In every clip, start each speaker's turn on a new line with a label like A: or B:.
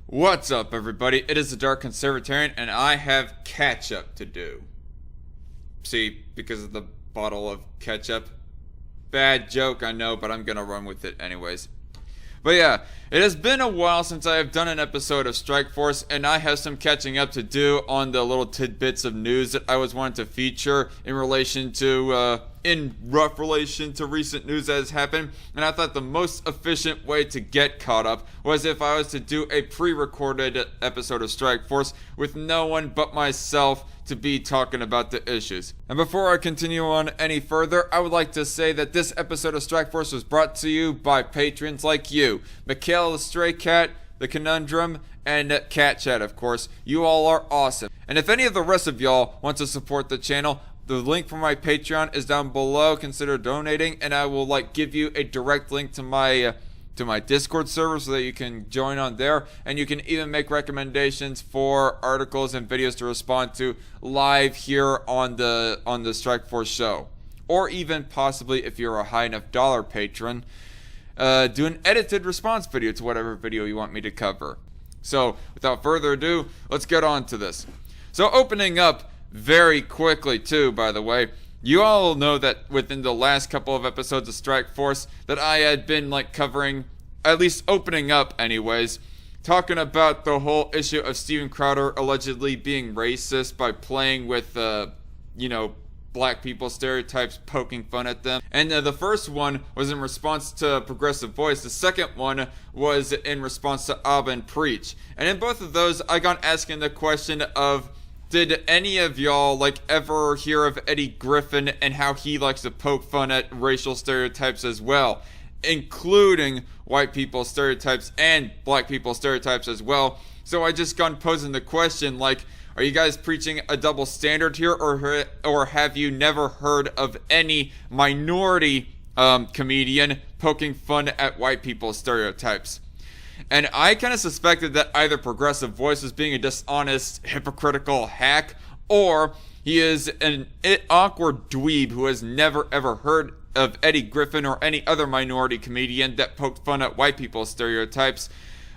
A: What's up, everybody? It is the Dark Conservatarian, and I have catch-up to do. See, because of the bottle of ketchup. Bad joke, I know, but I'm gonna run with it anyways. But yeah, it has been a while since I have done an episode of Strike Force, and I have some catching up to do on the little tidbits of news that I was wanting to feature in relation to, in rough relation to recent news that has happened. And I thought the most efficient way to get caught up was if I was to do a pre-recorded episode of Strike Force with no one but myself to be talking about the issues. And before I continue on any further, I would like to say that this episode of Strike Force was brought to you by patrons like you, Mikhail the Stray Cat, The Conundrum, and Cat Chat, of course. You all are awesome. And if any of the rest of y'all want to support the channel, the link for my Patreon is down below. Consider donating, and I will give you a direct link to my Discord server so that you can join on there, and you can even make recommendations for articles and videos to respond to live here on the Strike Force show, or even possibly, if you're a high enough dollar patron, do an edited response video to whatever video you want me to cover. So without further ado, let's get on to this. So opening up very quickly too, by the way, you all know that within the last couple of episodes of Strike Force that I had been covering, at least opening up anyways, talking about the whole issue of Steven Crowder allegedly being racist by playing with, black people stereotypes, poking fun at them. And the first one was in response to Progressive Voice. The second one was in response to Abbott Preach. And in both of those, I got asking the question of, did any of y'all ever hear of Eddie Griffin and how he likes to poke fun at racial stereotypes as well, including white people stereotypes and black people stereotypes as well? So I just gone posing the question, are you guys preaching a double standard here, or have you never heard of any minority comedian poking fun at white people stereotypes? And I kind of suspected that either Progressive Voice was being a dishonest, hypocritical hack, or he is an awkward dweeb who has never ever heard of Eddie Griffin or any other minority comedian that poked fun at white people's stereotypes.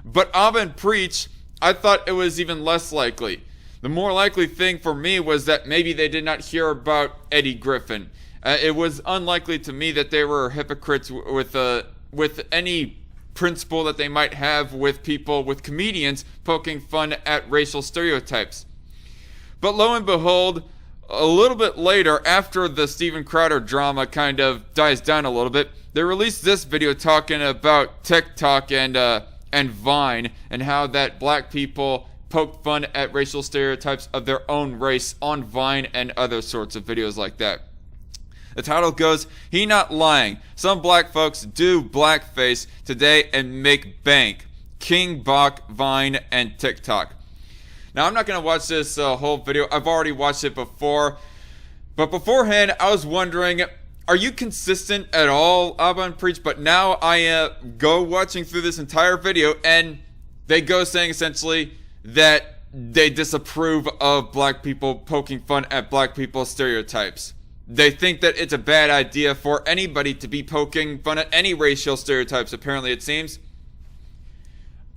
A: But Abbott Preach, I thought it was even less likely. The more likely thing for me was that maybe they did not hear about Eddie Griffin. It was unlikely to me that they were hypocrites with any principle that they might have with comedians poking fun at racial stereotypes. But lo and behold, a little bit later, after the Steven Crowder drama kind of dies down a little bit, they released this video talking about TikTok and Vine, and how that black people poke fun at racial stereotypes of their own race on Vine and other sorts of videos like that. The title goes, "He Not Lying. Some black folks do blackface today and make bank. King Bach, Vine, and TikTok." Now, I'm not going to watch this whole video. I've already watched it before. But beforehand, I was wondering, are you consistent at all, Abbott Preach? But now I go watching through this entire video, and they go saying essentially that they disapprove of black people poking fun at black people's stereotypes. They think that it's a bad idea for anybody to be poking fun at any racial stereotypes, apparently it seems.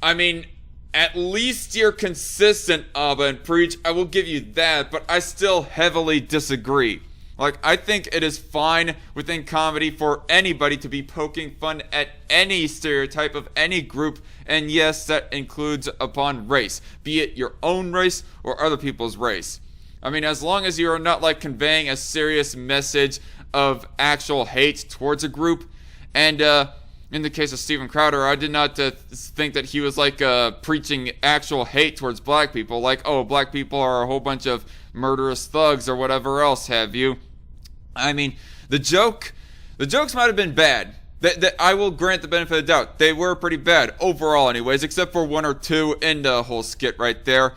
A: I mean, at least you're consistent, Abbott Preach. I will give you that, but I still heavily disagree. I think it is fine within comedy for anybody to be poking fun at any stereotype of any group, and yes, that includes upon race, be it your own race or other people's race. I mean, as long as you are not conveying a serious message of actual hate towards a group. And in the case of Steven Crowder, I did not think that he was preaching actual hate towards black people, oh, black people are a whole bunch of murderous thugs or whatever else have you. I mean, the jokes might have been bad. That I will grant the benefit of the doubt. They were pretty bad overall anyways, except for one or two in the whole skit right there.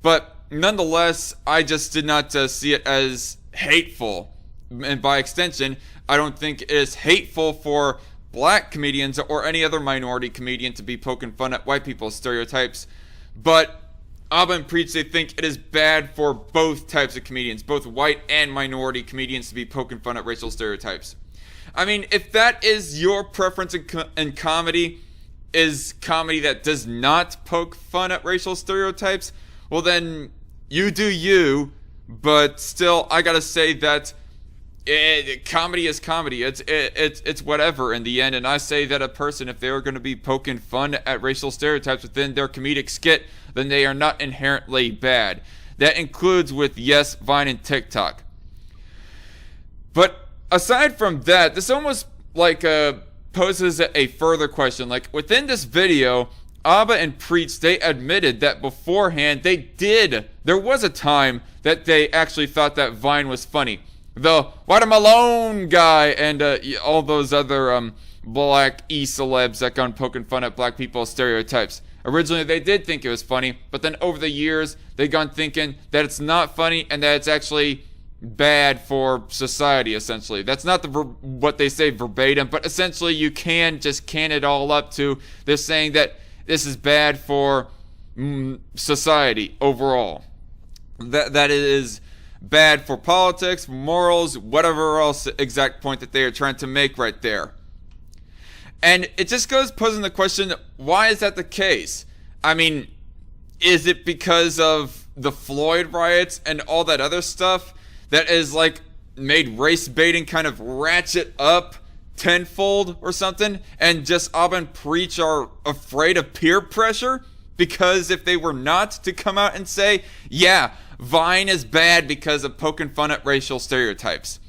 A: But nonetheless, I just did not see it as hateful. And by extension, I don't think it is hateful for black comedians or any other minority comedian to be poking fun at white people's stereotypes. But Abbott Preach, they think it is bad for both types of comedians, both white and minority comedians, to be poking fun at racial stereotypes. I mean, if that is your preference in comedy, is comedy that does not poke fun at racial stereotypes, well then you do you, but still I gotta say that comedy is comedy. It's whatever in the end, and I say that a person, if they are going to be poking fun at racial stereotypes within their comedic skit, then they are not inherently bad. That includes with, yes, Vine and TikTok. But aside from that, this almost like poses a further question. Like within this video, Abbott and Preach, they admitted that beforehand there was a time that they actually thought that Vine was funny. The watermelon guy and all those other black e-celebs that gone poking fun at black people's stereotypes. Originally, they did think it was funny, but then over the years, they gone thinking that it's not funny and that it's actually bad for society, essentially. That's not what they say verbatim, but essentially you can just can it all up to they're saying that this is bad for society overall. That it is bad for politics, morals, whatever else exact point that they are trying to make right there. And it just goes posing the question, why is that the case? I mean, is it because of the Floyd riots and all that other stuff that is like made race baiting kind of ratchet up tenfold or something? And just Abbott and Preach are afraid of peer pressure? Because if they were not to come out and say, yeah, Vine is bad because of poking fun at racial stereotypes,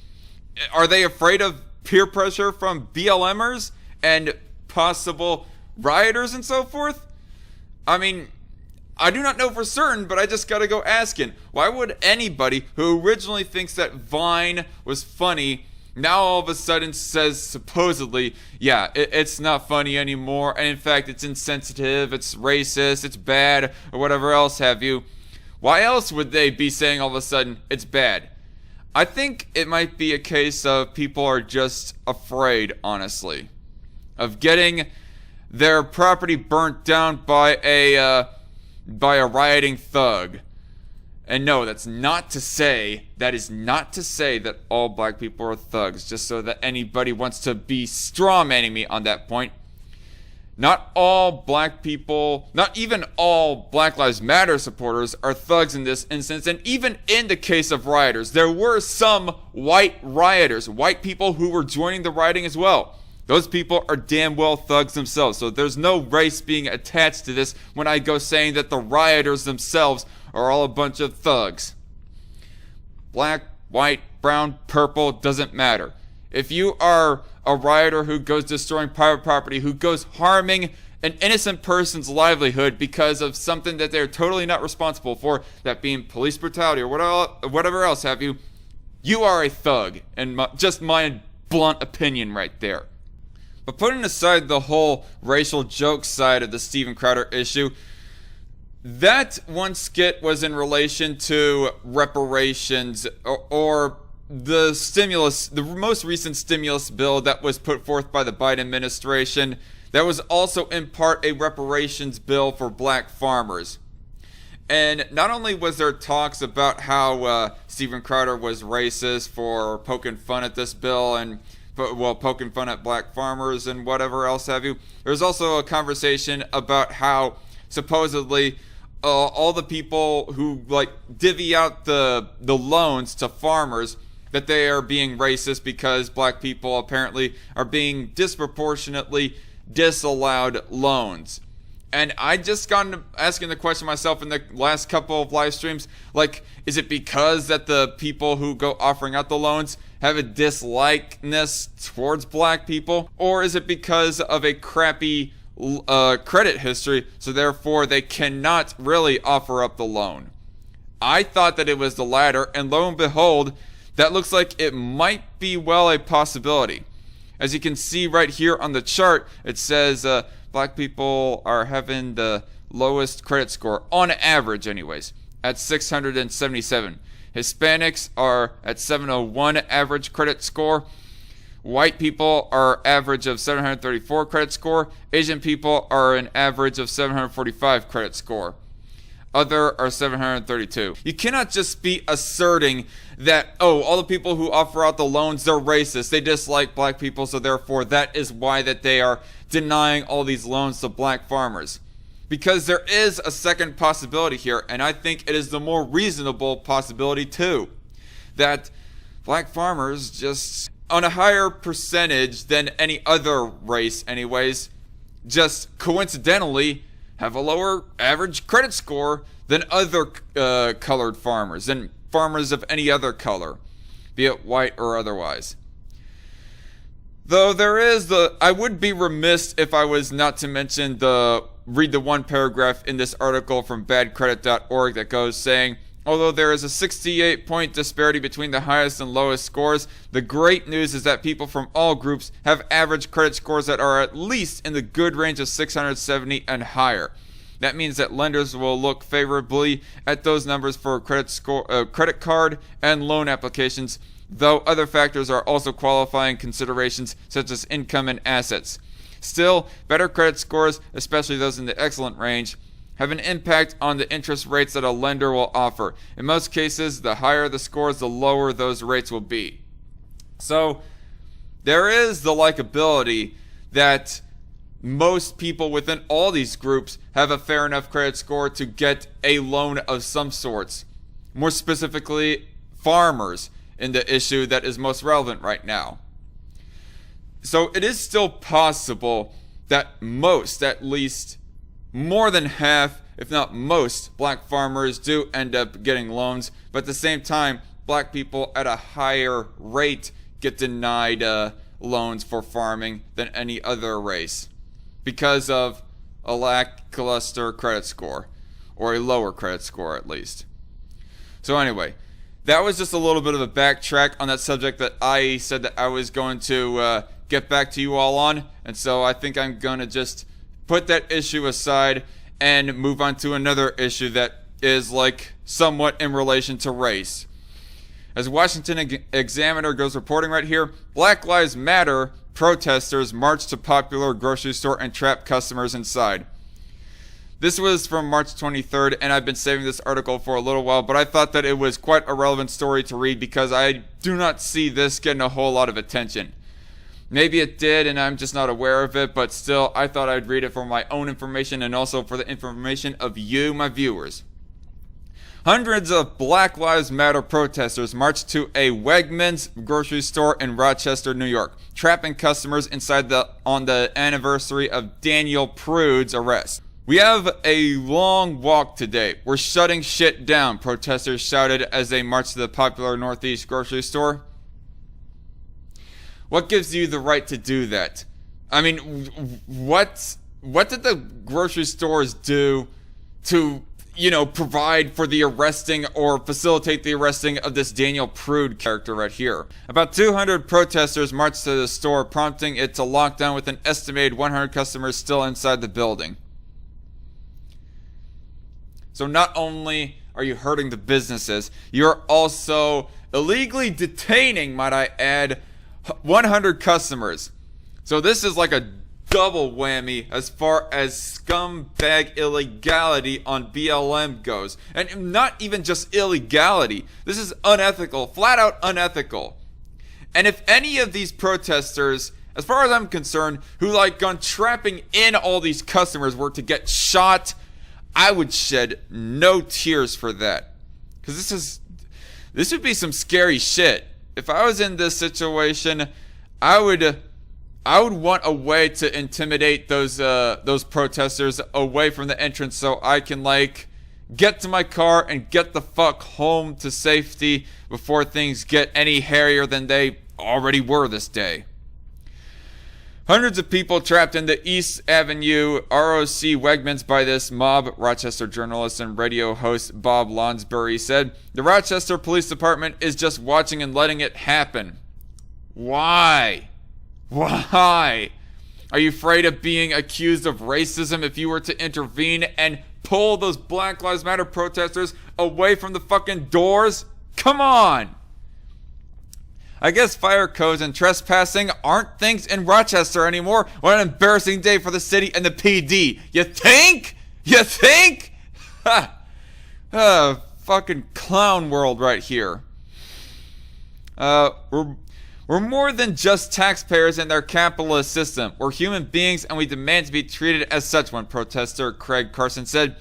A: are they afraid of peer pressure from BLMers and possible rioters and so forth? I mean, I do not know for certain, but I just gotta go asking. Why would anybody who originally thinks that Vine was funny now all of a sudden says supposedly, yeah, it's not funny anymore, and in fact it's insensitive, it's racist, it's bad, or whatever else have you? Why else would they be saying all of a sudden it's bad? I think it might be a case of people are just afraid, honestly, of getting their property burnt down by a rioting thug. And no, that is not to say that all black people are thugs, just so that anybody wants to be strawmanning me on that point. Not all black people, not even all Black Lives Matter supporters are thugs in this instance, and even in the case of rioters, there were some white rioters, white people who were joining the rioting as well. Those people are damn well thugs themselves, so there's no race being attached to this when I go saying that the rioters themselves are all a bunch of thugs. Black, white, brown, purple, doesn't matter. If you are a rioter who goes destroying private property, who goes harming an innocent person's livelihood because of something that they're totally not responsible for, that being police brutality or whatever else have you, you are a thug, and just my blunt opinion right there. But putting aside the whole racial joke side of the Steven Crowder issue, that one skit was in relation to reparations or the stimulus, the most recent stimulus bill that was put forth by the Biden administration. That was also in part a reparations bill for black farmers. And not only was there talks about how Steven Crowder was racist for poking fun at this bill and poking fun at black farmers and whatever else have you, there's also a conversation about how supposedly all the people who like divvy out the loans to farmers, that they are being racist because black people apparently are being disproportionately disallowed loans. And I just got asking the question myself in the last couple of live streams, like, is it because that the people who go offering out the loans have a dislikeness towards black people? Or is it because of a crappy credit history, so therefore they cannot really offer up the loan? I thought that it was the latter, and lo and behold, that looks like it might be well a possibility. As you can see right here on the chart, it says black people are having the lowest credit score, on average anyways, at 677. Hispanics are at 701 average credit score. White people are average of 734 credit score. Asian people are an average of 745 credit score. Other are 732. You cannot just be asserting that, oh, all the people who offer out the loans, they're racist. They dislike black people, so therefore that is why that they are denying all these loans to black farmers. Because there is a second possibility here, and I think it is the more reasonable possibility too. That black farmers just, on a higher percentage than any other race anyways, just coincidentally have a lower average credit score than other colored farmers, than farmers of any other color, be it white or otherwise. Though there is I would be remiss if I was not to mention read the one paragraph in this article from badcredit.org that goes saying, although there is a 68-point disparity between the highest and lowest scores, the great news is that people from all groups have average credit scores that are at least in the good range of 670 and higher. That means that lenders will look favorably at those numbers for credit card and loan applications, though other factors are also qualifying considerations such as income and assets. Still, better credit scores, especially those in the excellent range, have an impact on the interest rates that a lender will offer. In most cases, the higher the scores, the lower those rates will be. So, there is the likability that most people within all these groups have a fair enough credit score to get a loan of some sorts. More specifically, farmers in the issue that is most relevant right now. So it is still possible that most, at least more than half, if not most, black farmers do end up getting loans, but at the same time, black people at a higher rate get denied loans for farming than any other race because of a lackluster credit score, or a lower credit score at least. So anyway, that was just a little bit of a backtrack on that subject that I said that I was going to get back to you all on, and so I think I'm going to just put that issue aside and move on to another issue that is like somewhat in relation to race. As Washington Examiner goes reporting right here, Black Lives Matter protesters march to popular grocery store and trap customers inside. This was from March 23rd, and I've been saving this article for a little while, but I thought that it was quite a relevant story to read because I do not see this getting a whole lot of attention. Maybe it did, and I'm just not aware of it, but still, I thought I'd read it for my own information and also for the information of you, my viewers. Hundreds of Black Lives Matter protesters marched to a Wegmans grocery store in Rochester, New York, trapping customers inside on the anniversary of Daniel Prude's arrest. We have a long walk today. We're shutting shit down, protesters shouted as they marched to the popular Northeast grocery store. What gives you the right to do that? I mean, what did the grocery stores do to, provide for the arresting or facilitate the arresting of this Daniel Prude character right here? About 200 protesters marched to the store, prompting it to lock down with an estimated 100 customers still inside the building. So not only are you hurting the businesses, you're also illegally detaining, might I add, 100 customers. So this is like a double whammy as far as scumbag illegality on BLM goes. And not even just illegality. This is unethical, flat out unethical. And if any of these protesters, as far as I'm concerned, who gone trapping in all these customers were to get shot, I would shed no tears for that. Because this would be some scary shit. If I was in this situation, I would want a way to intimidate those protesters away from the entrance so I can get to my car and get the fuck home to safety before things get any hairier than they already were this day. Hundreds of people trapped in the East Avenue ROC Wegmans by this mob, Rochester journalist and radio host Bob Lonsbury said. The Rochester Police Department is just watching and letting it happen. Why? Why? Are you afraid of being accused of racism if you were to intervene and pull those Black Lives Matter protesters away from the fucking doors? Come on! I guess fire codes and trespassing aren't things in Rochester anymore. What an embarrassing day for the city and the PD. You think? You think? Ha! Fucking clown world right here. We're more than just taxpayers in their capitalist system. We're human beings and we demand to be treated as such, one protester, Craig Carson, said.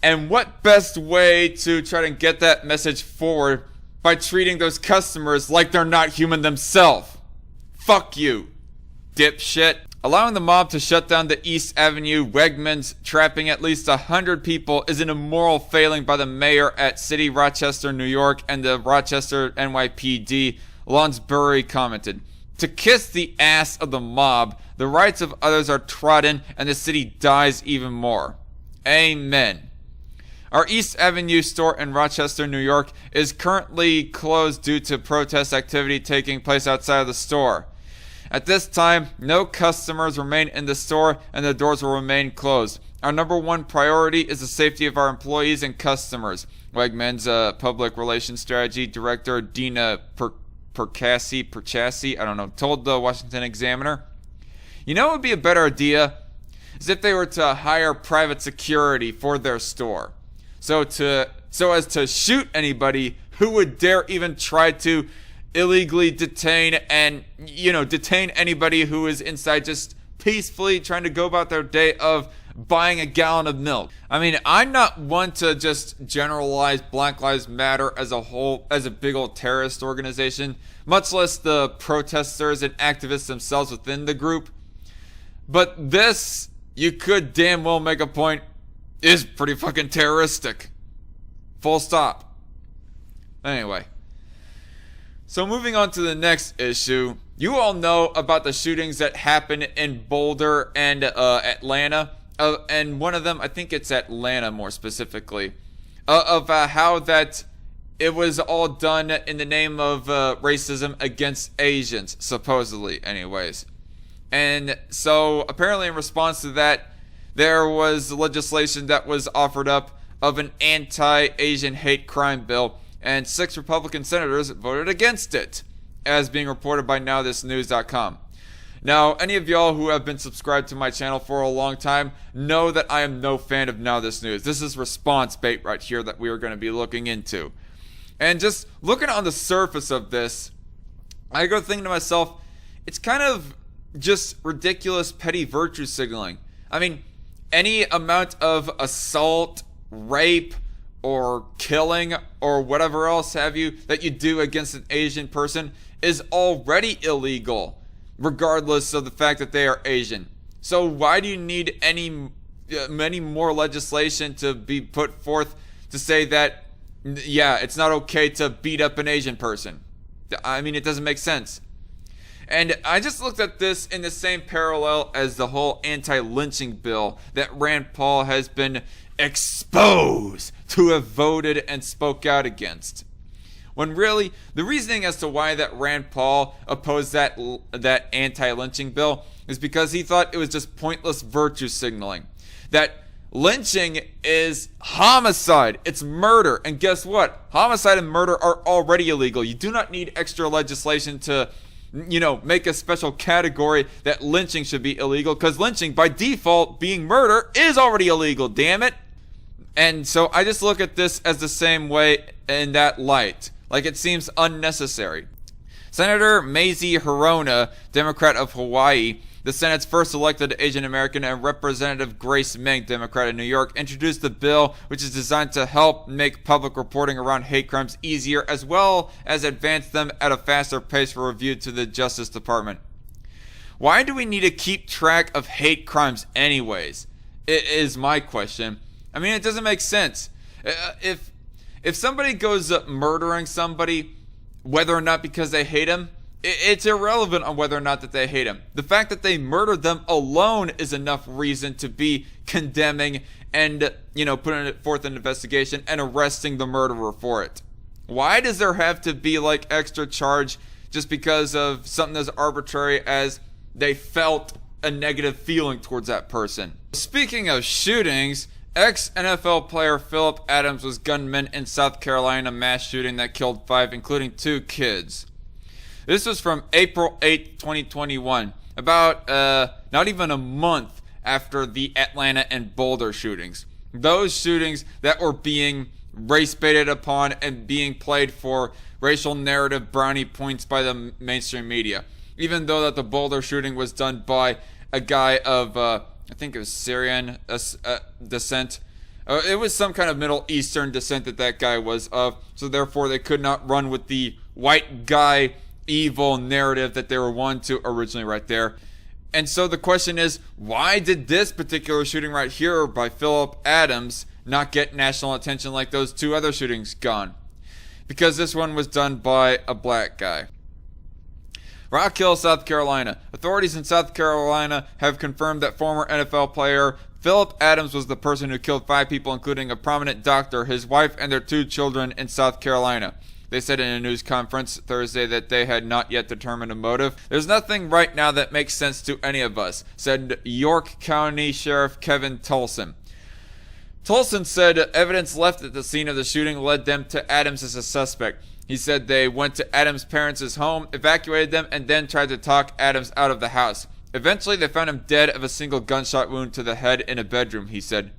A: And what best way to try to get that message forward by treating those customers like they're not human themselves? Fuck you, dipshit. Allowing the mob to shut down the East Avenue Wegmans, trapping at least 100 people, is an immoral failing by the mayor at City Rochester, New York, and the Rochester NYPD. Lonsbury commented, "To kiss the ass of the mob, the rights of others are trodden and the city dies even more." Amen. Our East Avenue store in Rochester, New York is currently closed due to protest activity taking place outside of the store. At this time, no customers remain in the store and the doors will remain closed. Our number one priority is the safety of our employees and customers. Wegmans Public Relations Strategy Director Dina Perchassi, I don't know, told the Washington Examiner. You know what would be a better idea? Is if they were to hire private security for their store. So as to shoot anybody who would dare even try to illegally detain anybody who is inside just peacefully trying to go about their day of buying a gallon of milk. I mean, I'm not one to just generalize Black Lives Matter as a whole, as a big old terrorist organization, much less the protesters and activists themselves within the group. But this, you could damn well make a point, is pretty fucking terroristic. Full stop. Anyway. So moving on to the next issue, you all know about the shootings that happened in Boulder and Atlanta, and one of them, I think it's Atlanta more specifically, of how that it was all done in the name of racism against Asians, supposedly anyways. And so apparently in response to that, there was legislation that was offered up of an anti-Asian hate crime bill, and 6 Republican senators voted against it, as being reported by NowThisNews.com. Now, any of y'all who have been subscribed to my channel for a long time know that I am no fan of Now This News. This is response bait right here that we are going to be looking into. And just looking on the surface of this, I go thinking to myself, it's kind of just ridiculous petty virtue signaling. I mean, any amount of assault, rape, or killing, or whatever else have you that you do against an Asian person is already illegal, regardless of the fact that they are Asian. So why do you need many more legislation to be put forth to say that, yeah, it's not okay to beat up an Asian person? I mean, it doesn't make sense. And I just looked at this in the same parallel as the whole anti-lynching bill that Rand Paul has been exposed to have voted and spoke out against. When really, the reasoning as to why that Rand Paul opposed that anti-lynching bill is because he thought it was just pointless virtue signaling. That lynching is homicide, it's murder, and guess what? Homicide and murder are already illegal. You do not need extra legislation to, make a special category that lynching should be illegal, because lynching, by default, being murder, is already illegal, damn it. And so I just look at this as the same way in that light. Like, it seems unnecessary. Senator Mazie Hirono, Democrat of Hawaii, the Senate's first elected Asian American, and Representative Grace Meng, Democrat of New York, introduced the bill, which is designed to help make public reporting around hate crimes easier, as well as advance them at a faster pace for review to the Justice Department. Why do we need to keep track of hate crimes anyways? It is my question. I mean, it doesn't make sense. If somebody goes murdering somebody, whether or not because they hate him, it's irrelevant on whether or not that they hate him. The fact that they murdered them alone is enough reason to be condemning and, putting it forth an investigation and arresting the murderer for it. Why does there have to be like extra charge just because of something as arbitrary as they felt a negative feeling towards that person? Speaking of shootings, ex-NFL player Philip Adams was gunman in South Carolina mass shooting that killed 5, including 2 kids. This was from April 8, 2021, about not even a month after the Atlanta and Boulder shootings. those shootings that were being race baited upon and being played for racial narrative brownie points by the mainstream media. Even though that the Boulder shooting was done by a guy of, I think it was Syrian descent. It was some kind of Middle Eastern descent that guy was of, so therefore they could not run with the white guy evil narrative that they were wanting to originally right there. And so the question is, why did this particular shooting right here by Philip Adams not get national attention like those two other shootings gone? Because this one was done by a black guy. Rock Hill, South Carolina. Authorities in South Carolina have confirmed that former NFL player Philip Adams was the person who killed 5 people, including a prominent doctor, his wife, and their 2 children in South Carolina. They said in a news conference Thursday that they had not yet determined a motive. There's nothing right now that makes sense to any of us, said York County Sheriff Kevin Tolson. Tolson said evidence left at the scene of the shooting led them to Adams as a suspect. He said they went to Adams' parents' home, evacuated them, and then tried to talk Adams out of the house. Eventually, they found him dead of a single gunshot wound to the head in a bedroom, he said.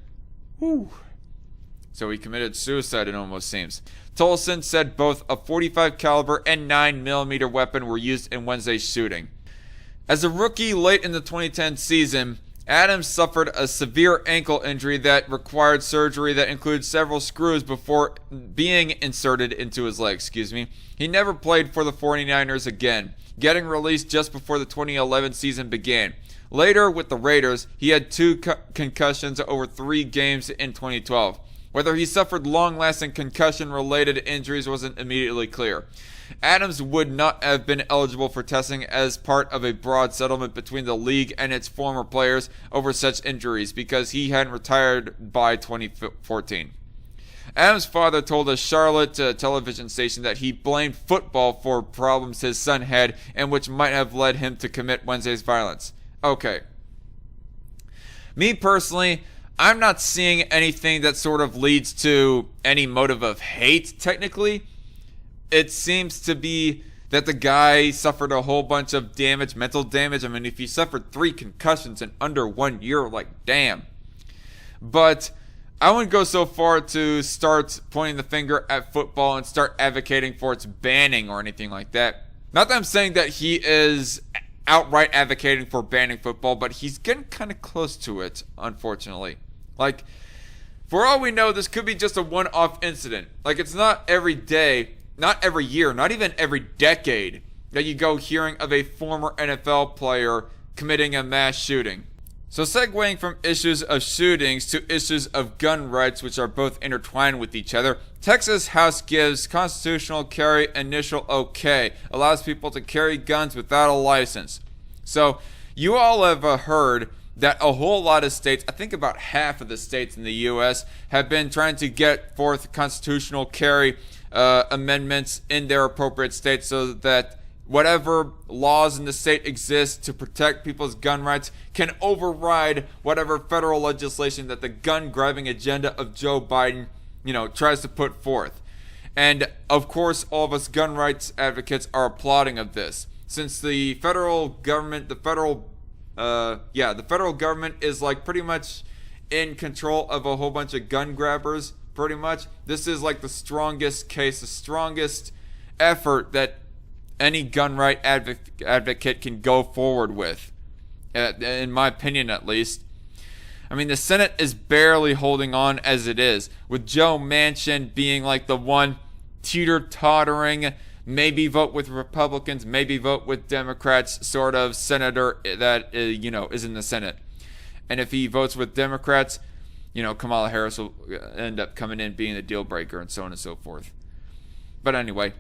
A: Whew. So he committed suicide, it almost seems. Tolson said both a .45 caliber and 9mm weapon were used in Wednesday's shooting. As a rookie late in the 2010 season, Adams suffered a severe ankle injury that required surgery that included several screws before being inserted into his leg. He never played for the 49ers again, getting released just before the 2011 season began. Later, with the Raiders, he had 2 concussions over 3 games in 2012. Whether he suffered long-lasting concussion-related injuries wasn't immediately clear. Adams would not have been eligible for testing as part of a broad settlement between the league and its former players over such injuries because he hadn't retired by 2014. Adams' father told a Charlotte television station that he blamed football for problems his son had and which might have led him to commit Wednesday's violence. Okay. Me personally, I'm not seeing anything that sort of leads to any motive of hate, technically. It seems to be that the guy suffered a whole bunch of damage, mental damage. I mean, if he suffered 3 concussions in under 1 year, like, damn. But I wouldn't go so far to start pointing the finger at football and start advocating for its banning or anything like that. Not that I'm saying that he is outright advocating for banning football, but he's getting kind of close to it, unfortunately. Like, for all we know, this could be just a one-off incident. Like, it's not every day, not every year, not even every decade that you go hearing of a former NFL player committing a mass shooting. So segueing from issues of shootings to issues of gun rights, which are both intertwined with each other, Texas House gives constitutional carry initial okay, allows people to carry guns without a license. So you all have heard that a whole lot of states, I think about half of the states in the U.S., have been trying to get forth constitutional carry amendments in their appropriate states so that whatever laws in the state exist to protect people's gun rights can override whatever federal legislation that the gun-grabbing agenda of Joe Biden, tries to put forth. And of course, all of us gun rights advocates are applauding of this. Since the federal government, the federal government is like pretty much in control of a whole bunch of gun grabbers, pretty much. This is like the strongest case, the strongest effort that any gun right advocate can go forward with, in my opinion at least. I mean, the Senate is barely holding on as it is, with Joe Manchin being like the one teeter-tottering, maybe vote with Republicans, maybe vote with Democrats sort of senator that, is in the Senate. And if he votes with Democrats, Kamala Harris will end up coming in being the deal breaker and so on and so forth. But anyway,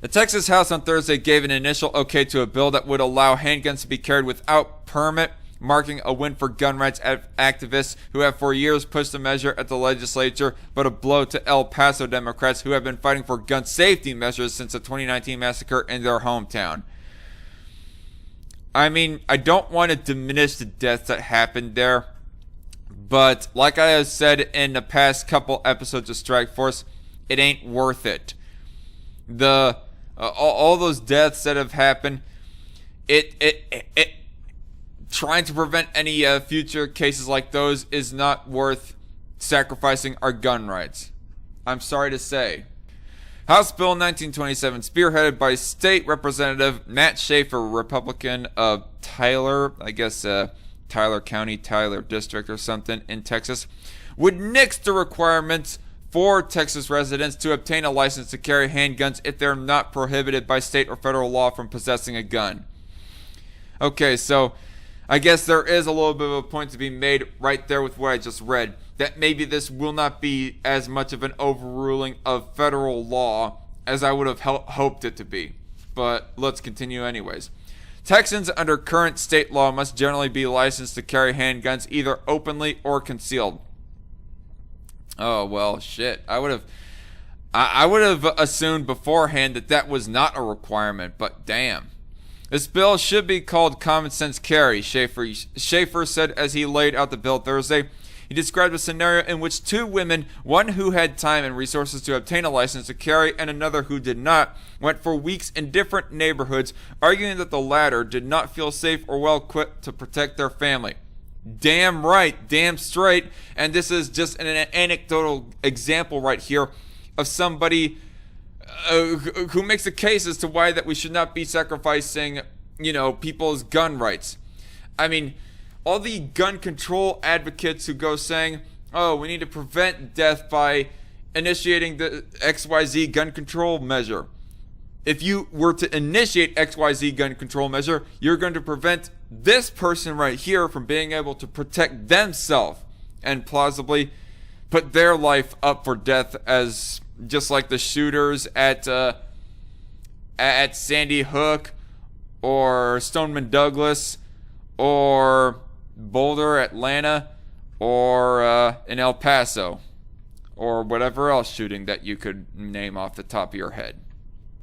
A: the Texas House on Thursday gave an initial okay to a bill that would allow handguns to be carried without permit, marking a win for gun rights activists who have for years pushed the measure at the legislature, but a blow to El Paso Democrats who have been fighting for gun safety measures since the 2019 massacre in their hometown. I mean, I don't want to diminish the deaths that happened there, but like I have said in the past couple episodes of Strike Force, it ain't worth it. All those deaths that have happened, it trying to prevent any future cases like those is not worth sacrificing our gun rights. I'm sorry to say. House Bill 1927, spearheaded by State Representative Matt Schaefer, Republican of Tyler, Tyler County, Tyler District or something in Texas, would nix the requirements for Texas residents to obtain a license to carry handguns if they're not prohibited by state or federal law from possessing a gun. Okay, so I guess there is a little bit of a point to be made right there with what I just read, that maybe this will not be as much of an overruling of federal law as I would have hoped it to be. But let's continue anyways. Texans under current state law must generally be licensed to carry handguns either openly or concealed. Oh, well, shit. I would have assumed beforehand that was not a requirement, but damn. This bill should be called common sense carry, Schaefer said as he laid out the bill Thursday. He described a scenario in which two women, one who had time and resources to obtain a license to carry and another who did not, went for weeks in different neighborhoods, arguing that the latter did not feel safe or well equipped to protect their family. Damn right, damn straight, and this is just an anecdotal example right here of somebody who makes a case as to why that we should not be sacrificing, people's gun rights. I mean, all the gun control advocates who go saying, oh, we need to prevent death by initiating the XYZ gun control measure. If you were to initiate XYZ gun control measure, you're going to prevent this person right here from being able to protect themselves and plausibly put their life up for death, as just like the shooters at Sandy Hook or Stoneman Douglas or Boulder, Atlanta, or in El Paso, or whatever else shooting that you could name off the top of your head.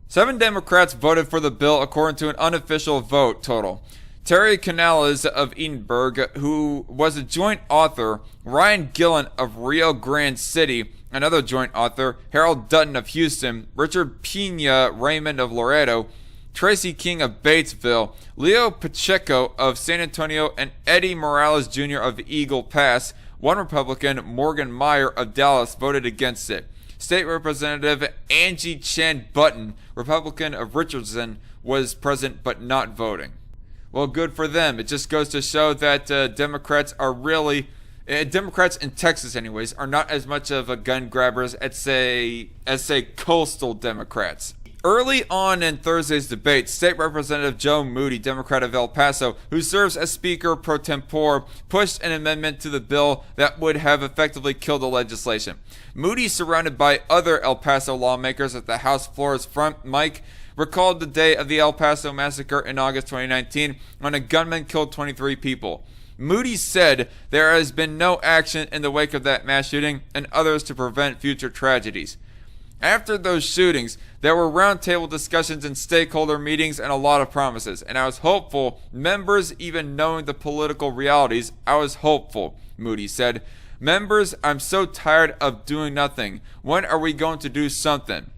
A: 7 Democrats voted for the bill according to an unofficial vote total. Terry Canales of Edinburgh, who was a joint author, Ryan Gillen of Rio Grande City, another joint author, Harold Dutton of Houston, Richard Pena Raymond of Laredo, Tracy King of Batesville, Leo Pacheco of San Antonio, and Eddie Morales Jr. of Eagle Pass. One Republican, Morgan Meyer of Dallas, voted against it. State Representative Angie Chan Button, Republican of Richardson, was present but not voting. Well, good for them. It just goes to show that Democrats are really, Democrats in Texas anyways, are not as much of a gun grabbers as say coastal Democrats. Early on in Thursday's debate, State Representative Joe Moody, Democrat of El Paso, who serves as Speaker pro tempore, pushed an amendment to the bill that would have effectively killed the legislation. Moody, surrounded by other El Paso lawmakers at the House floor's front mic, recalled the day of the El Paso massacre in August 2019 when a gunman killed 23 people. Moody said there has been no action in the wake of that mass shooting and others to prevent future tragedies. After those shootings, there were roundtable discussions and stakeholder meetings and a lot of promises, and I was hopeful, members even knowing the political realities, I was hopeful, Moody said. Members, I'm so tired of doing nothing. When are we going to do something?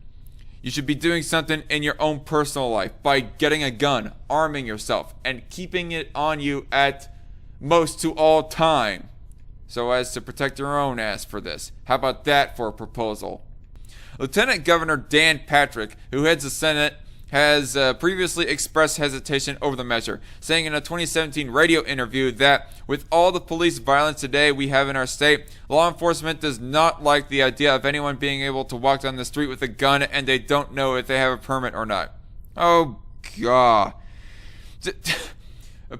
A: You should be doing something in your own personal life by getting a gun, arming yourself, and keeping it on you at most to all time, so as to protect your own ass for this. How about that for a proposal? Lieutenant Governor Dan Patrick, who heads the Senate, has previously expressed hesitation over the measure, saying in a 2017 radio interview that with all the police violence today we have in our state, law enforcement does not like the idea of anyone being able to walk down the street with a gun and they don't know if they have a permit or not. Oh, God.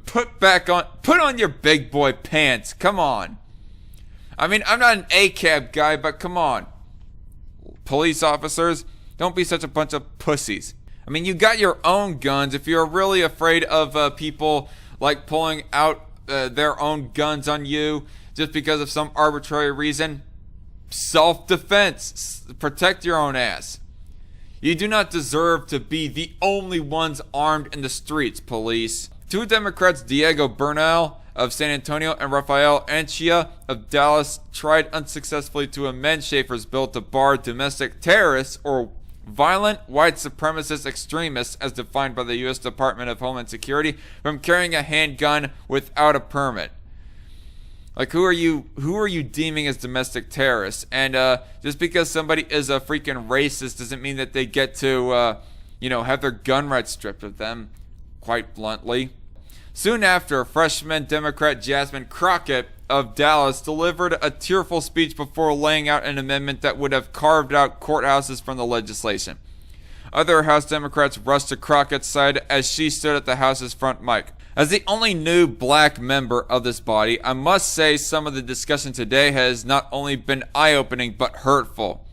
A: Put on your big boy pants. Come on. I mean, I'm not an ACAB guy, but come on. Police officers, don't be such a bunch of pussies. I mean, you got your own guns. If you're really afraid of people like pulling out their own guns on you just because of some arbitrary reason, self-defense. Protect your own ass. You do not deserve to be the only ones armed in the streets, police. 2 Democrats, Diego Bernal of San Antonio and Rafael Anchia of Dallas, tried unsuccessfully to amend Schaefer's bill to bar domestic terrorists or violent white supremacist extremists as defined by the U.S. Department of Homeland Security from carrying a handgun without a permit. Like, who are you deeming as domestic terrorists? And just because somebody is a freaking racist doesn't mean that they get to have their gun rights stripped of them, quite bluntly. Soon after, freshman Democrat Jasmine Crockett of Dallas delivered a tearful speech before laying out an amendment that would have carved out courthouses from the legislation. Other House Democrats rushed to Crockett's side as she stood at the House's front mic. As the only new black member of this body, I must say some of the discussion today has not only been eye-opening but hurtful.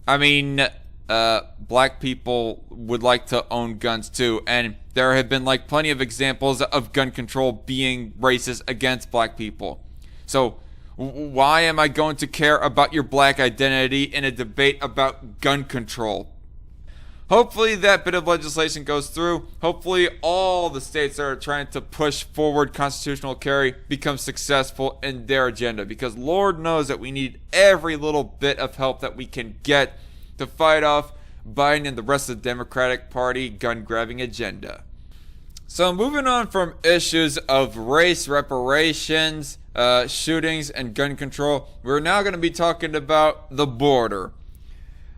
A: I mean, black people would like to own guns too, and there have been plenty of examples of gun control being racist against black people. So why am I going to care about your black identity in a debate about gun control? Hopefully that bit of legislation goes through. Hopefully all the states that are trying to push forward constitutional carry become successful in their agenda, because Lord knows that we need every little bit of help that we can get to fight off Biden and the rest of the Democratic Party gun-grabbing agenda. So moving on from issues of race reparations, shootings, and gun control, we're now going to be talking about the border.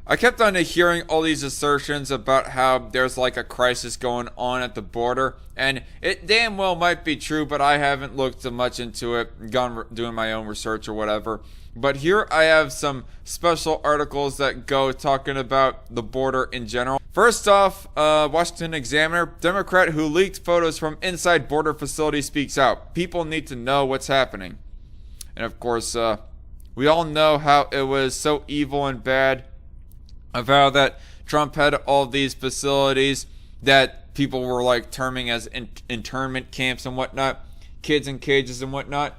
A: I kept on hearing all these assertions about how there's a crisis going on at the border, and it damn well might be true, but I haven't looked much into it, doing my own research or whatever. But here I have some special articles that go talking about the border in general. First off, Washington Examiner, Democrat who leaked photos from inside border facility speaks out. People need to know what's happening. And of course, we all know how it was so evil and bad of how that Trump had all these facilities that people were terming as internment camps and whatnot, kids in cages and whatnot,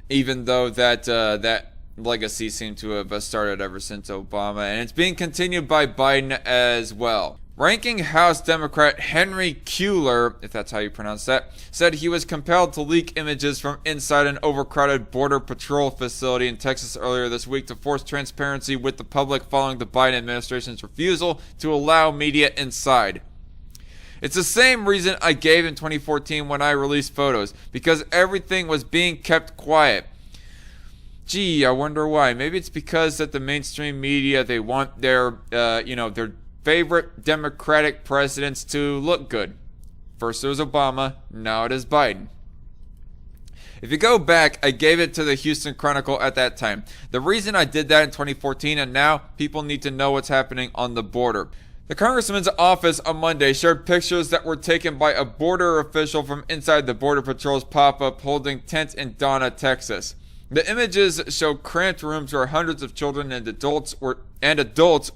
A: even though that legacy seemed to have started ever since Obama, and it's being continued by Biden as well. Ranking House Democrat Henry Cuellar, if that's how you pronounce that, said he was compelled to leak images from inside an overcrowded Border Patrol facility in Texas earlier this week to force transparency with the public following the Biden administration's refusal to allow media inside. It's the same reason I gave in 2014 when I released photos, because everything was being kept quiet. Gee, I wonder why. Maybe it's because that the mainstream media, they want their favorite Democratic presidents to look good. First it was Obama, now it is Biden. If you go back, I gave it to the Houston Chronicle at that time. The reason I did that in 2014, and now people need to know what's happening on the border. The congressman's office on Monday shared pictures that were taken by a border official from inside the Border Patrol's pop-up holding tent in Donna, Texas. The images show cramped rooms where hundreds of children and adults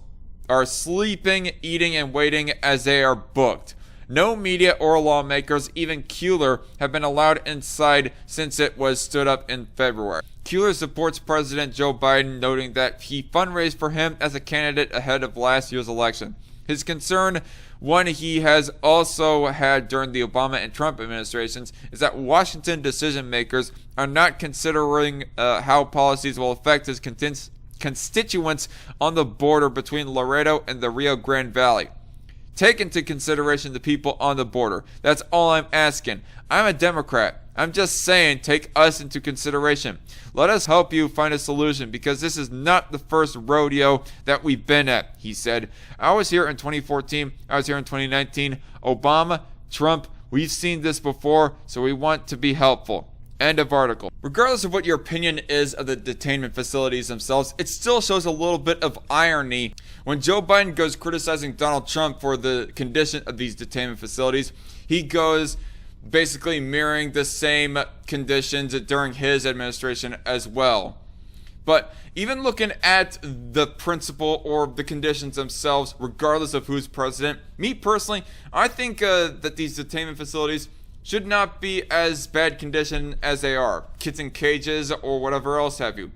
A: are sleeping, eating, and waiting as they are booked. No media or lawmakers, even Cuellar, have been allowed inside since it was stood up in February. Cuellar supports President Joe Biden, noting that he fundraised for him as a candidate ahead of last year's election. His concern, one he has also had during the Obama and Trump administrations, is that Washington decision makers are not considering how policies will affect his constituents on the border between Laredo and the Rio Grande Valley. Take into consideration the people on the border. That's all I'm asking. I'm a Democrat. I'm just saying, take us into consideration. Let us help you find a solution, because this is not the first rodeo that we've been at, he said. I was here in 2014. I was here in 2019. Obama, Trump, we've seen this before, so we want to be helpful. End of article. Regardless of what your opinion is of the detainment facilities themselves, it still shows a little bit of irony when Joe Biden goes criticizing Donald Trump for the condition of these detainment facilities. He goes basically mirroring the same conditions during his administration as well. But even looking at the principle or the conditions themselves, regardless of who's president, me personally, I think that these detainment facilities should not be as bad condition as they are. Kids in cages or whatever else have you.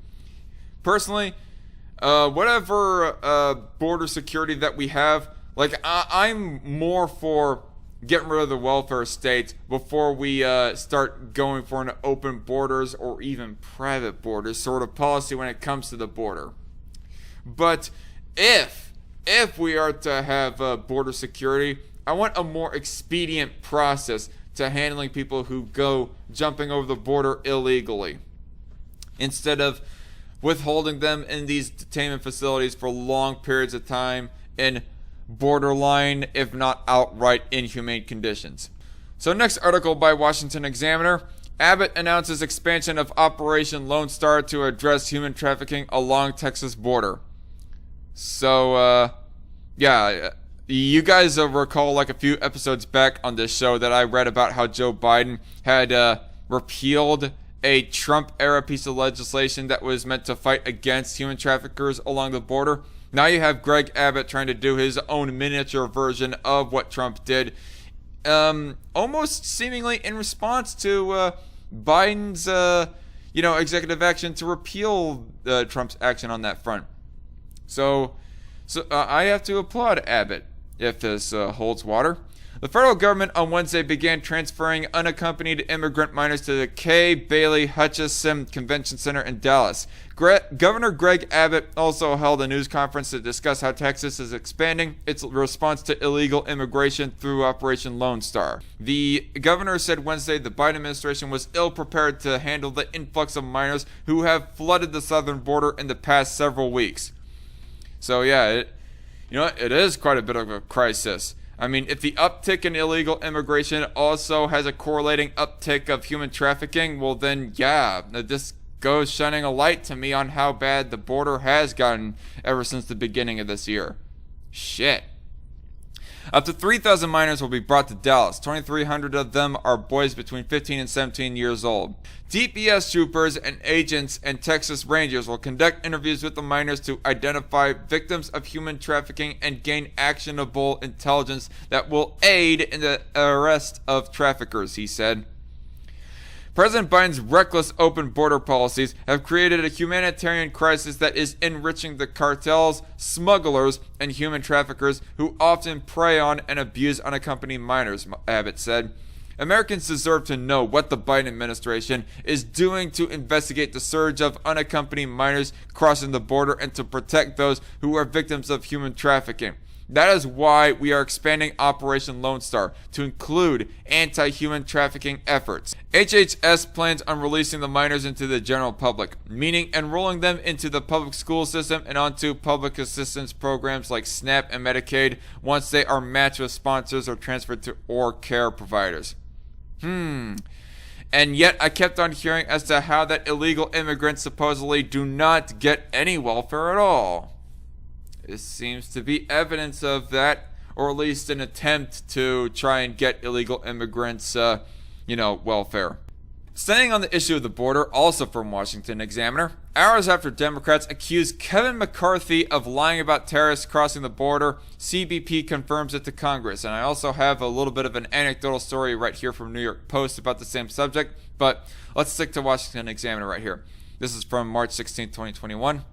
A: Personally, whatever border security that we have, I'm more for getting rid of the welfare state before we start going for an open borders or even private borders sort of policy when it comes to the border. But if we are to have border security, I want a more expedient process to handling people who go jumping over the border illegally. instead of withholding them in these detainment facilities for long periods of time in borderline, if not outright, inhumane conditions. So next article by Washington Examiner. Abbott announces expansion of Operation Lone Star to address human trafficking along Texas border. So, yeah, you guys recall like a few episodes back on this show that I read about how Joe Biden had repealed a Trump-era piece of legislation that was meant to fight against human traffickers along the border. Now you have Greg Abbott trying to do his own miniature version of what Trump did, almost seemingly in response to Biden's, executive action to repeal Trump's action on that front. So I have to applaud Abbott if this holds water. The federal government on Wednesday began transferring unaccompanied immigrant minors to the Kay Bailey Hutchison Convention Center in Dallas. Governor Greg Abbott also held a news conference to discuss how Texas is expanding its response to illegal immigration through Operation Lone Star. The governor said Wednesday the Biden administration was ill-prepared to handle the influx of minors who have flooded the southern border in the past several weeks. So yeah, it is quite a bit of a crisis. I mean, if the uptick in illegal immigration also has a correlating uptick of human trafficking, well then, yeah, this goes shining a light to me on how bad the border has gotten ever since the beginning of this year. Shit. Up to 3,000 minors will be brought to Dallas. 2,300 of them are boys between 15 and 17 years old. DPS troopers and agents and Texas Rangers will conduct interviews with the minors to identify victims of human trafficking and gain actionable intelligence that will aid in the arrest of traffickers, he said. President Biden's reckless open border policies have created a humanitarian crisis that is enriching the cartels, smugglers, and human traffickers who often prey on and abuse unaccompanied minors, Abbott said. Americans deserve to know what the Biden administration is doing to investigate the surge of unaccompanied minors crossing the border and to protect those who are victims of human trafficking. That is why we are expanding Operation Lone Star to include anti-human trafficking efforts. HHS plans on releasing the minors into the general public, meaning enrolling them into the public school system and onto public assistance programs like SNAP and Medicaid once they are matched with sponsors or transferred to or care providers. And yet I kept on hearing as to how that illegal immigrants supposedly do not get any welfare at all. This seems to be evidence of that, or at least an attempt to try and get illegal immigrants, welfare. Staying on the issue of the border, also from Washington Examiner, hours after Democrats accused Kevin McCarthy of lying about terrorists crossing the border, CBP confirms it to Congress. And I also have a little bit of an anecdotal story right here from New York Post about the same subject, but let's stick to Washington Examiner right here. This is from March 16, 2021.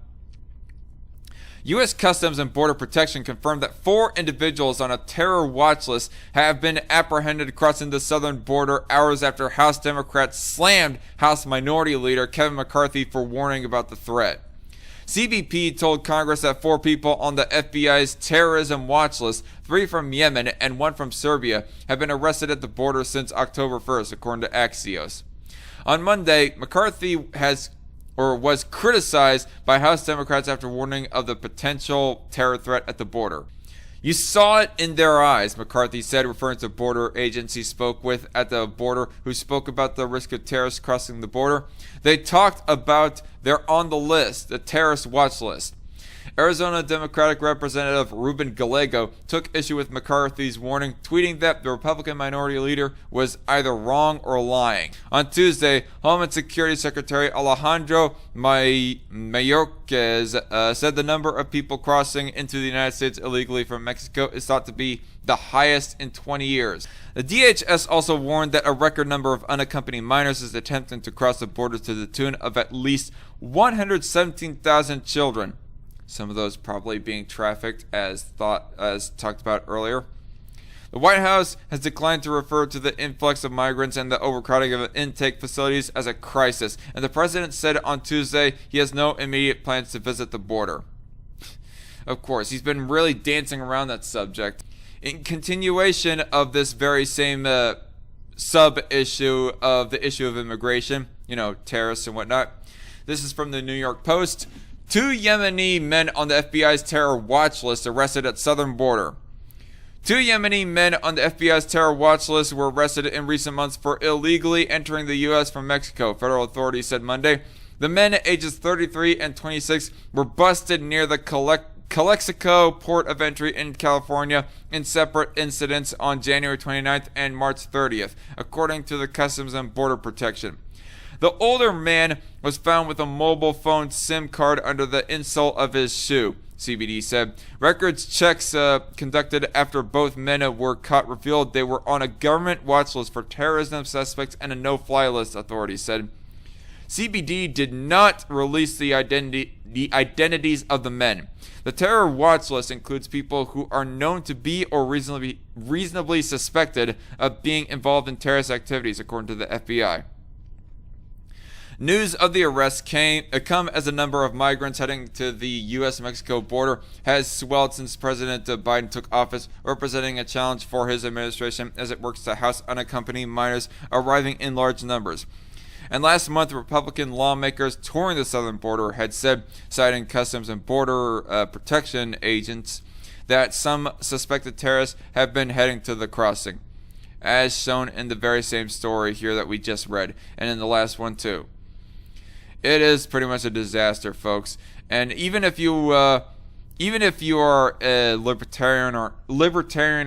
A: U.S. Customs and Border Protection confirmed that 4 individuals on a terror watch list have been apprehended crossing the southern border hours after House Democrats slammed House Minority Leader Kevin McCarthy for warning about the threat. CBP told Congress that 4 people on the FBI's terrorism watch list, 3 from Yemen and 1 from Serbia, have been arrested at the border since October 1st, according to Axios. On Monday, McCarthy was criticized by House Democrats after warning of the potential terror threat at the border. You saw it in their eyes, McCarthy said, referring to border agents he spoke with at the border who spoke about the risk of terrorists crossing the border. They talked about they're on the list, the terrorist watch list. Arizona Democratic Representative Ruben Gallego took issue with McCarthy's warning, tweeting that the Republican minority leader was either wrong or lying. On Tuesday, Homeland Security Secretary Alejandro Mayorkas said the number of people crossing into the United States illegally from Mexico is thought to be the highest in 20 years. The DHS also warned that a record number of unaccompanied minors is attempting to cross the border to the tune of at least 117,000 children. Some of those probably being trafficked as talked about earlier. The White House has declined to refer to the influx of migrants and the overcrowding of intake facilities as a crisis, and the president said on Tuesday he has no immediate plans to visit the border. Of course, he's been really dancing around that subject. In continuation of this very same sub-issue of the issue of immigration, terrorists and whatnot, This is from the New York Post. 2 Yemeni men on the FBI's terror watch list arrested at southern border. 2 Yemeni men on the FBI's terror watch list were arrested in recent months for illegally entering the U.S. from Mexico, federal authorities said Monday. The men, ages 33 and 26, were busted near the Calexico port of entry in California in separate incidents on January 29th and March 30th, according to the Customs and Border Protection. The older man was found with a mobile phone SIM card under the insole of his shoe, CBD said. Records checks conducted after both men were caught revealed they were on a government watch list for terrorism suspects and a no-fly list, authorities said. CBD did not release the identities of the men. The terror watch list includes people who are known to be or reasonably suspected of being involved in terrorist activities, according to the FBI. News of the arrest come as a number of migrants heading to the U.S.-Mexico border has swelled since President Biden took office, representing a challenge for his administration as it works to house unaccompanied minors arriving in large numbers. And last month, Republican lawmakers touring the southern border had said, citing Customs and Border Protection agents, that some suspected terrorists have been heading to the crossing, as shown in the very same story here that we just read, and in the last one too. It is pretty much a disaster, folks. And even if you are a libertarian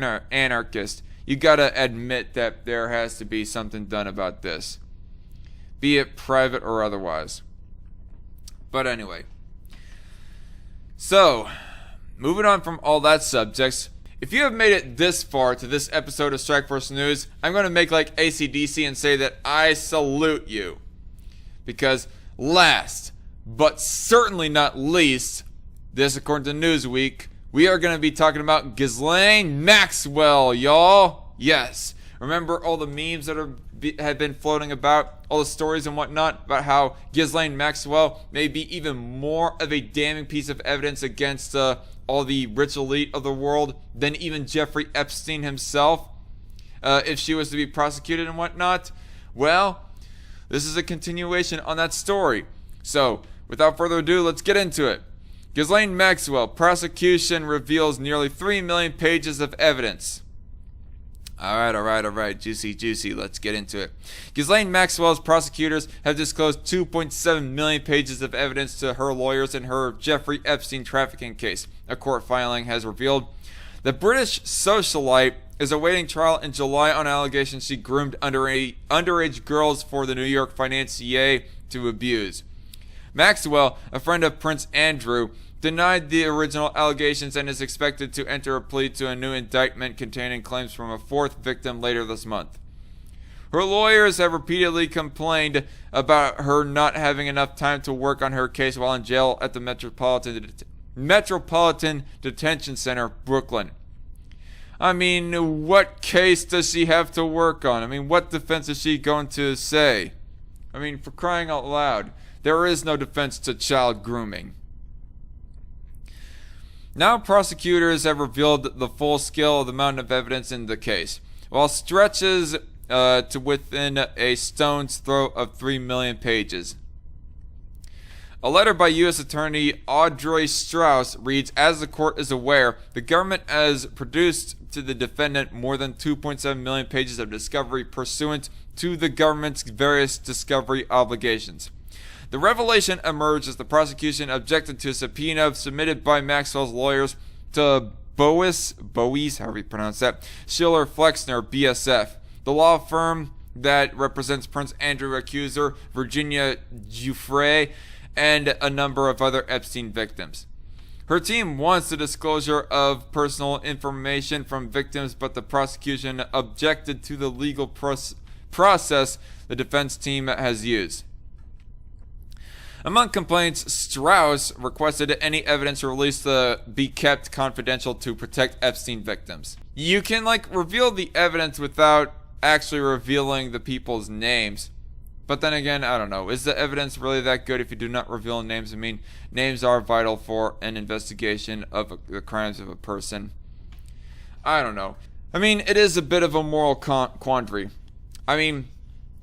A: or anarchist, you gotta admit that there has to be something done about this, be it private or otherwise. But anyway, so moving on from all that subjects, if you have made it this far to this episode of Strike Force News, I'm going to make like AC/DC and say that I salute you. Because last, but certainly not least, this according to Newsweek, we are going to be talking about Ghislaine Maxwell, y'all. Yes. Remember all the memes that have been floating about, all the stories and whatnot, about how Ghislaine Maxwell may be even more of a damning piece of evidence against all the rich elite of the world than even Jeffrey Epstein himself, if she was to be prosecuted and whatnot? Well, this is a continuation on that story. So, without further ado, let's get into it. Ghislaine Maxwell, prosecution reveals nearly 3 million pages of evidence. Alright, juicy, let's get into it. Ghislaine Maxwell's prosecutors have disclosed 2.7 million pages of evidence to her lawyers in her Jeffrey Epstein trafficking case, a court filing has revealed. The British socialite is awaiting trial in July on allegations she groomed underage girls for the New York financier to abuse. Maxwell, a friend of Prince Andrew, denied the original allegations and is expected to enter a plea to a new indictment containing claims from a fourth victim later this month. Her lawyers have repeatedly complained about her not having enough time to work on her case while in jail at the Metropolitan Detention Center, Brooklyn. I mean, what case does she have to work on? I mean, what defense is she going to say? I mean, for crying out loud, there is no defense to child grooming. Now prosecutors have revealed the full scale of the mountain of evidence in the case, while stretches to within a stone's throw of 3 million pages. A letter by U.S. Attorney Audrey Strauss reads, as the court is aware, the government has produced to the defendant more than 2.7 million pages of discovery pursuant to the government's various discovery obligations. The revelation emerged as the prosecution objected to a subpoena submitted by Maxwell's lawyers to Bowies, however you pronounce that, Schiller Flexner, BSF, the law firm that represents Prince Andrew accuser Virginia Giuffre and a number of other Epstein victims. Her team wants the disclosure of personal information from victims, but the prosecution objected to the legal process the defense team has used. Among complaints, Strauss requested any evidence released to be kept confidential to protect Epstein victims. You can reveal the evidence without actually revealing the people's names. But then again, I don't know. Is the evidence really that good if you do not reveal names? I mean, names are vital for an investigation of the crimes of a person. I don't know. I mean, it is a bit of a moral quandary. I mean,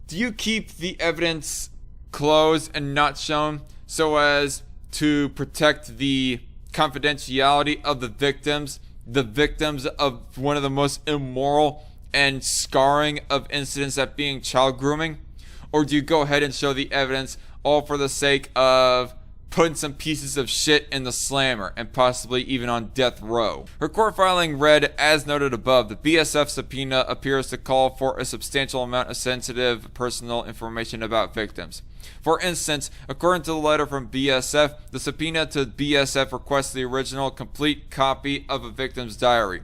A: do you keep the evidence closed and not shown so as to protect the confidentiality of the victims of one of the most immoral and scarring of incidents at being child grooming? Or do you go ahead and show the evidence all for the sake of putting some pieces of shit in the slammer and possibly even on death row? Her court filing read, as noted above, the BSF subpoena appears to call for a substantial amount of sensitive personal information about victims. For instance, according to the letter from BSF, the subpoena to BSF requests the original complete copy of a victim's diary.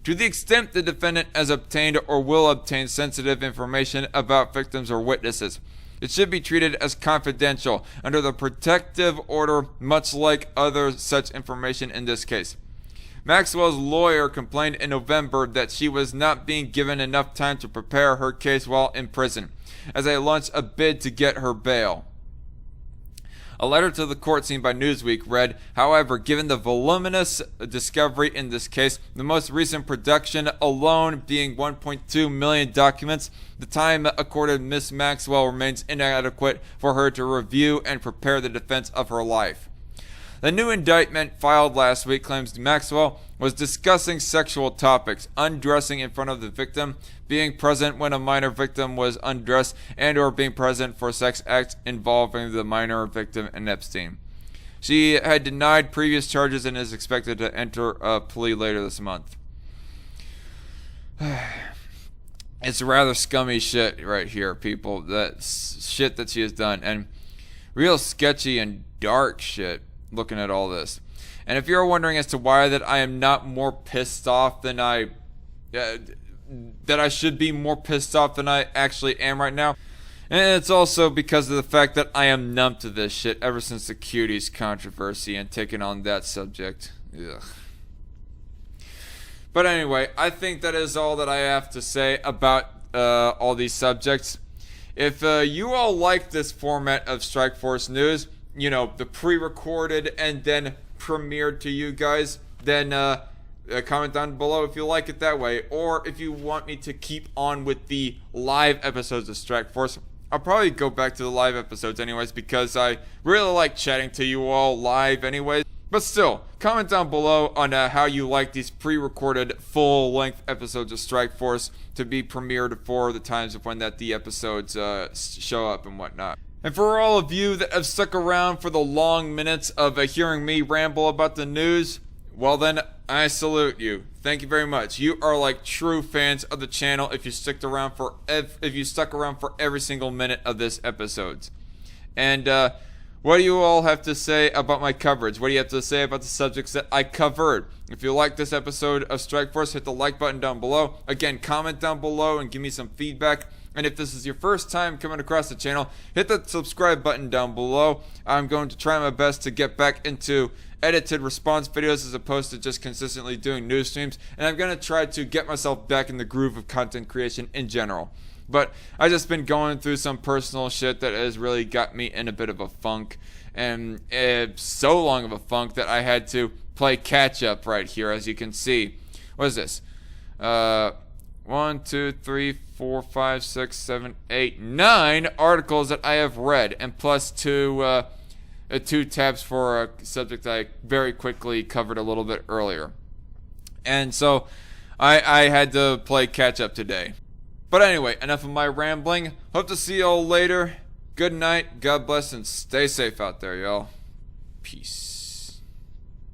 A: To the extent the defendant has obtained or will obtain sensitive information about victims or witnesses, it should be treated as confidential under the protective order, much like other such information in this case. Maxwell's lawyer complained in November that she was not being given enough time to prepare her case while in prison, as they launched a bid to get her bail. A letter to the court seen by Newsweek read, however, given the voluminous discovery in this case, the most recent production alone being 1.2 million documents, the time accorded Miss Maxwell remains inadequate for her to review and prepare the defense of her life. The new indictment filed last week claims Maxwell was discussing sexual topics, undressing in front of the victim, being present when a minor victim was undressed, and or being present for sex acts involving the minor victim and Epstein. She had denied previous charges and is expected to enter a plea later this month. It's rather scummy shit right here, people. That shit that she has done, and real sketchy and dark shit. Looking at all this, and if you're wondering as to why that I am not more pissed off than that I should be more pissed off than I actually am right now, and it's also because of the fact that I am numb to this shit ever since the cuties controversy and taking on that subject. Ugh. But anyway, I think that is all that I have to say about all these subjects. If you all like this format of Strike Force News, you know, the pre-recorded and then premiered to you guys, then comment down below if you like it that way, or if you want me to keep on with the live episodes of Strike Force. I'll probably go back to the live episodes anyways, because I really like chatting to you all live anyways. But still, comment down below on how you like these pre-recorded full-length episodes of Strike Force to be premiered for the times of when that the episodes show up and whatnot. And for all of you that have stuck around for the long minutes of hearing me ramble about the news, well then, I salute you. Thank you very much. You are like true fans of the channel if you stuck around for every single minute of this episodes. And what do you all have to say about my coverage? What do you have to say about the subjects that I covered? If you like this episode of Strike Force, hit the like button down below. Again, comment down below and give me some feedback. And if this is your first time coming across the channel, hit the subscribe button down below. I'm going to try my best to get back into edited response videos as opposed to just consistently doing news streams. And I'm going to try to get myself back in the groove of content creation in general. But I've just been going through some personal shit that has really got me in a bit of a funk. And so long of a funk that I had to play catch up right here, as you can see. What is this? 1, 2, 3, 4, 5, 6, 7, 8, 9 articles that I have read, and plus two tabs for a subject I very quickly covered a little bit earlier. And so I had to play catch up today. But anyway, enough of my rambling. Hope to see y'all later. Good night, God bless, and stay safe out there, y'all. Peace.